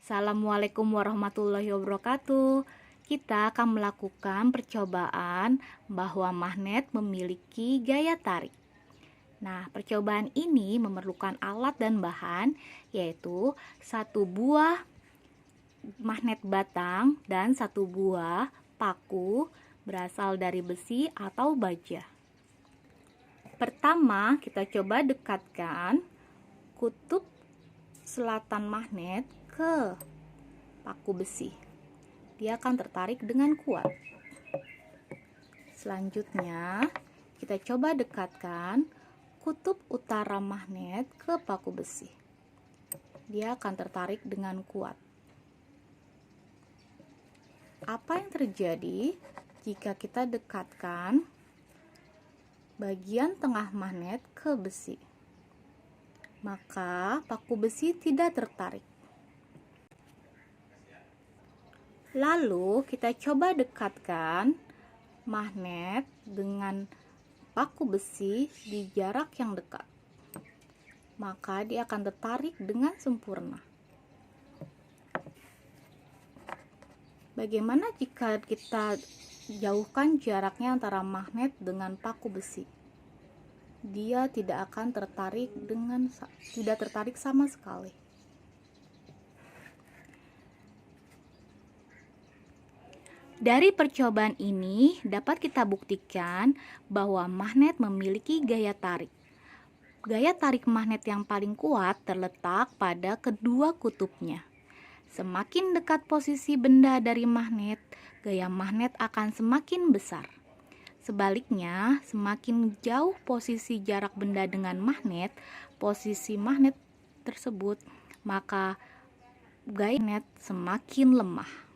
Assalamualaikum warahmatullahi wabarakatuh. Kita akan melakukan percobaan bahwa magnet memiliki gaya tarik. Nah, percobaan ini memerlukan alat dan bahan, yaitu satu buah magnet batang dan satu buah paku berasal dari besi atau baja. Pertama, kita coba dekatkan kutub selatan magnet ke paku besi. Dia akan tertarik dengan kuat. Selanjutnya, kita coba dekatkan kutub utara magnet ke paku besi. Dia akan tertarik dengan kuat. Apa yang terjadi jika kita dekatkan bagian tengah magnet ke besi? Maka paku besi tidak tertarik. Lalu kita coba dekatkan magnet dengan paku besi di jarak yang dekat. Maka dia akan tertarik dengan sempurna. Bagaimana jika kita jauhkan jaraknya antara magnet dengan paku besi? Dia tidak akan tertarik sama sekali. Dari percobaan ini dapat kita buktikan bahwa magnet memiliki gaya tarik. Gaya tarik magnet yang paling kuat terletak pada kedua kutubnya. Semakin dekat posisi benda dari magnet, gaya magnet akan semakin besar. Sebaliknya, semakin jauh posisi jarak benda dengan magnet, posisi magnet tersebut, maka gaya magnet semakin lemah.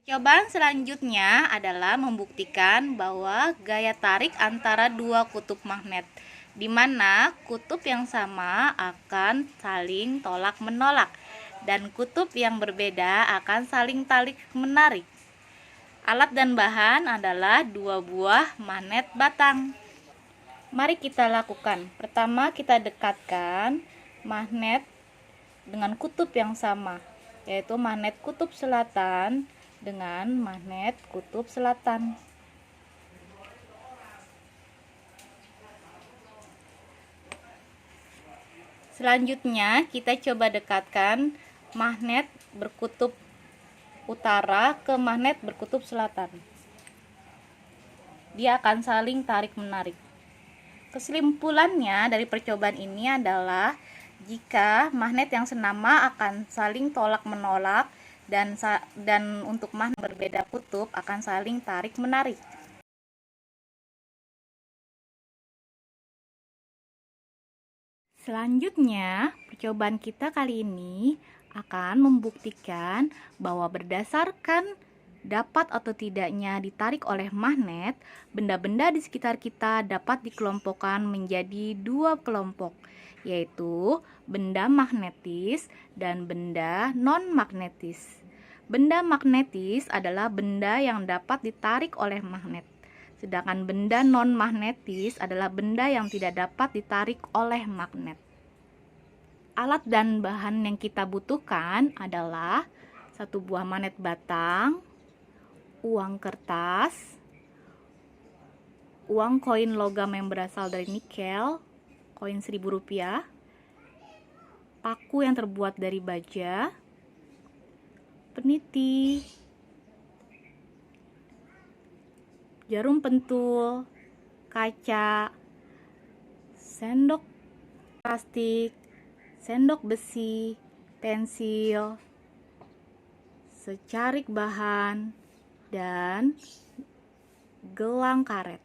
Percobaan selanjutnya adalah membuktikan bahwa gaya tarik antara dua kutub magnet, di mana kutub yang sama akan saling tolak-menolak dan kutub yang berbeda akan saling tarik-menarik. Alat dan bahan adalah dua buah magnet batang. Mari kita lakukan. Pertama, kita dekatkan magnet dengan kutub yang sama, yaitu magnet kutub selatan dengan magnet kutub selatan. Selanjutnya, kita coba dekatkan magnet berkutub utara ke magnet berkutub selatan. Dia akan saling tarik-menarik. Kesimpulannya dari percobaan ini adalah jika magnet yang senama akan saling tolak-menolak dan untuk magnet berbeda kutub akan saling tarik-menarik. Selanjutnya, percobaan kita kali ini akan membuktikan bahwa berdasarkan dapat atau tidaknya ditarik oleh magnet, benda-benda di sekitar kita dapat dikelompokkan menjadi dua kelompok, yaitu benda magnetis dan benda non-magnetis. Benda magnetis adalah benda yang dapat ditarik oleh magnet. Sedangkan benda non-magnetis adalah benda yang tidak dapat ditarik oleh magnet. Alat dan bahan yang kita butuhkan adalah satu buah magnet batang, uang kertas, uang koin logam yang berasal dari nikel, koin Rp1.000, paku yang terbuat dari baja, peniti, jarum pentul, kaca, sendok plastik, sendok besi, pensil, secarik bahan, dan gelang karet.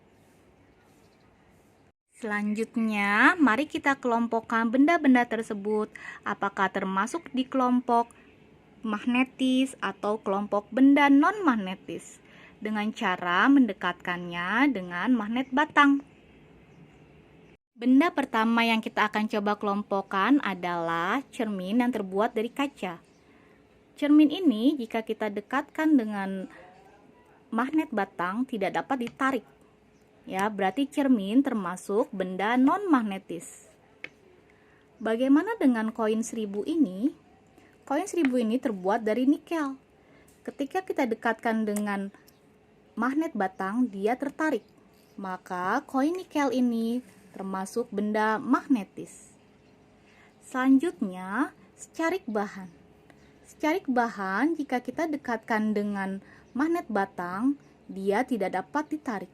Selanjutnya, mari kita kelompokkan benda-benda tersebut, apakah termasuk di kelompok magnetis atau kelompok benda non-magnetis, dengan cara mendekatkannya dengan magnet batang. Benda pertama yang kita akan coba kelompokkan adalah cermin yang terbuat dari kaca. Cermin ini jika kita dekatkan dengan magnet batang tidak dapat ditarik. Ya, berarti cermin termasuk benda non-magnetis. Bagaimana dengan koin 1000 ini? Koin 1000 ini terbuat dari nikel. Ketika kita dekatkan dengan magnet batang, dia tertarik. Maka koin nikel ini termasuk benda magnetis. Selanjutnya, secarik bahan. Secarik bahan jika kita dekatkan dengan magnet batang, dia tidak dapat ditarik.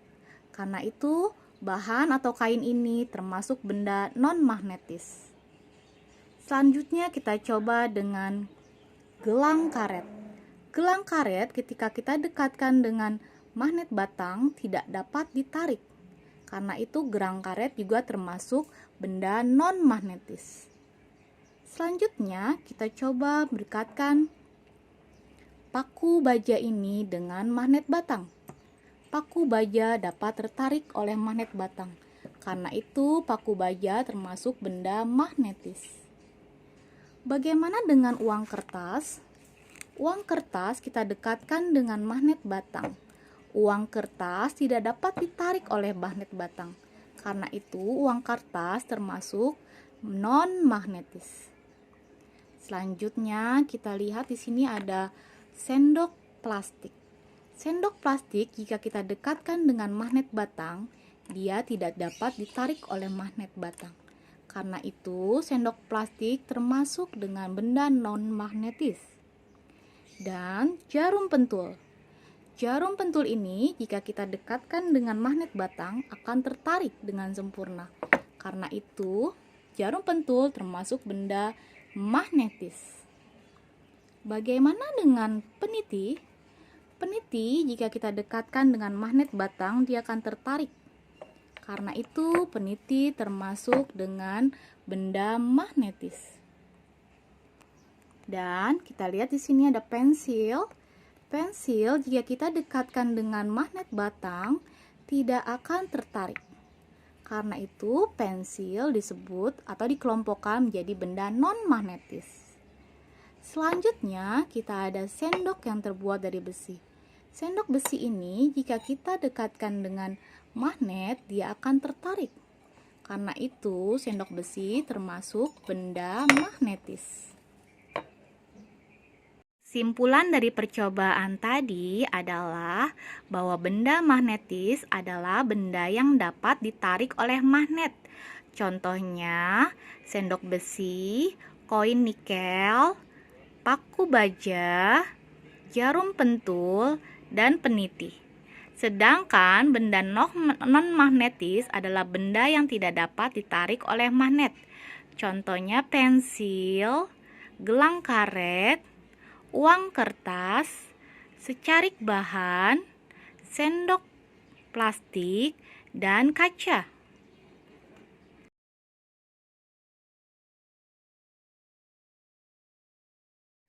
Karena itu, bahan atau kain ini termasuk benda non-magnetis. Selanjutnya kita coba dengan gelang karet. Gelang karet ketika kita dekatkan dengan magnet batang tidak dapat ditarik. Karena itu gelang karet juga termasuk benda non-magnetis. Selanjutnya kita coba dekatkan paku baja ini dengan magnet batang. Paku baja dapat tertarik oleh magnet batang. Karena itu paku baja termasuk benda magnetis. Bagaimana dengan uang kertas? Uang kertas kita dekatkan dengan magnet batang. Uang kertas tidak dapat ditarik oleh magnet batang. Karena itu uang kertas termasuk non-magnetis. Selanjutnya kita lihat di sini ada sendok plastik. Sendok plastik jika kita dekatkan dengan magnet batang, dia tidak dapat ditarik oleh magnet batang. Karena itu, sendok plastik termasuk dengan benda non-magnetis. Dan jarum pentul. Jarum pentul ini jika kita dekatkan dengan magnet batang akan tertarik dengan sempurna. Karena itu, jarum pentul termasuk benda magnetis. Bagaimana dengan peniti? Peniti jika kita dekatkan dengan magnet batang dia akan tertarik. Karena itu, peniti termasuk dengan benda magnetis. Dan kita lihat di sini ada pensil. Pensil jika kita dekatkan dengan magnet batang tidak akan tertarik. Karena itu, pensil disebut atau dikelompokkan menjadi benda non-magnetis. Selanjutnya, kita ada sendok yang terbuat dari besi. Sendok besi ini jika kita dekatkan dengan magnet, dia akan tertarik. Karena itu, sendok besi termasuk benda magnetis. Simpulan dari percobaan tadi adalah bahwa benda magnetis adalah benda yang dapat ditarik oleh magnet. Contohnya, sendok besi, koin nikel, paku baja, jarum pentul, dan peniti. Sedangkan benda non-magnetis adalah benda yang tidak dapat ditarik oleh magnet. Contohnya pensil, gelang karet, uang kertas, secarik bahan, sendok plastik, dan kaca.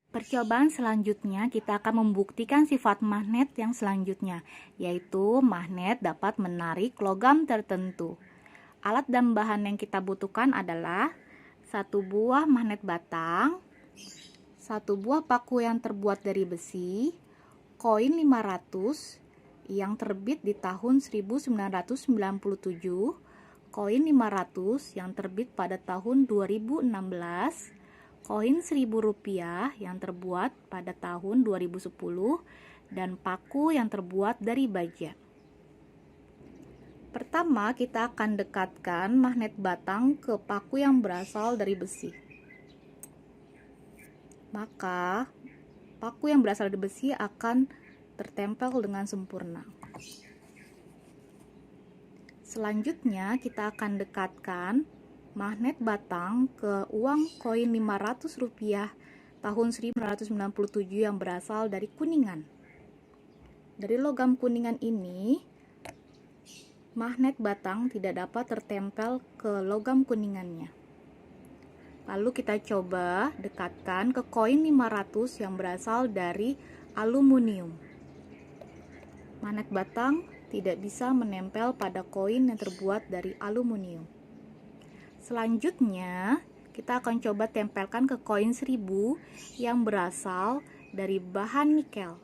Percobaan selanjutnya kita akan membuktikan sifat magnet yang selanjutnya, yaitu magnet dapat menarik logam tertentu. Alat dan bahan yang kita butuhkan adalah satu buah magnet batang, satu buah paku yang terbuat dari besi, koin 500 yang terbit di tahun 1997, koin 500 yang terbit pada tahun 2016, koin Rp1.000 yang terbuat pada tahun 2010, dan paku yang terbuat dari baja. Pertama, kita akan dekatkan magnet batang ke paku yang berasal dari besi. Maka, paku yang berasal dari besi akan tertempel dengan sempurna. Selanjutnya, kita akan dekatkan magnet batang ke uang koin Rp500 tahun 1997 yang berasal dari Kuningan. Dari logam Kuningan ini, magnet batang tidak dapat tertempel ke logam kuningannya. Lalu kita coba dekatkan ke koin 500 yang berasal dari aluminium. Magnet batang tidak bisa menempel pada koin yang terbuat dari aluminium. Selanjutnya, kita akan coba tempelkan ke koin 1000 yang berasal dari bahan nikel.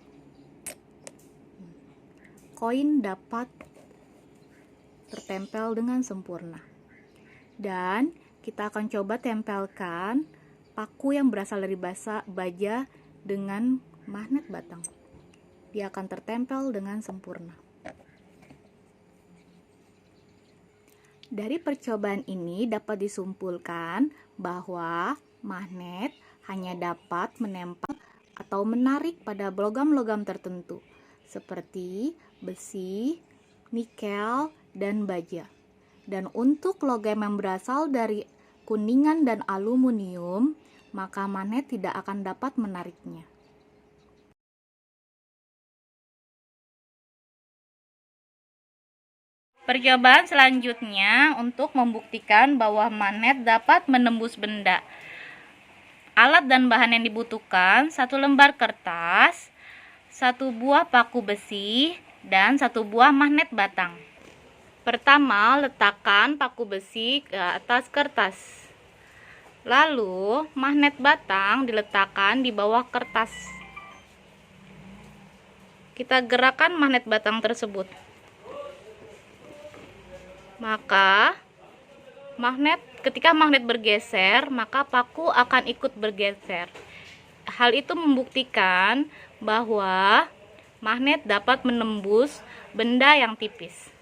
Koin dapat tertempel dengan sempurna. Dan kita akan coba tempelkan paku yang berasal dari baja dengan magnet batang. Dia akan tertempel dengan sempurna. Dari percobaan ini dapat disimpulkan bahwa magnet hanya dapat menempel atau menarik pada logam-logam tertentu seperti besi, nikel, dan baja. Dan untuk logam yang berasal dari kuningan dan aluminium, maka magnet tidak akan dapat menariknya. Percobaan selanjutnya untuk membuktikan bahwa magnet dapat menembus benda. Alat dan bahan yang dibutuhkan: 1 lembar kertas, 1 buah paku besi, dan 1 buah magnet batang. Pertama, letakkan paku besi ke atas kertas. Lalu, magnet batang diletakkan di bawah kertas. Kita gerakkan magnet batang tersebut. Maka ketika magnet bergeser, maka paku akan ikut bergeser. Hal itu membuktikan bahwa magnet dapat menembus benda yang tipis.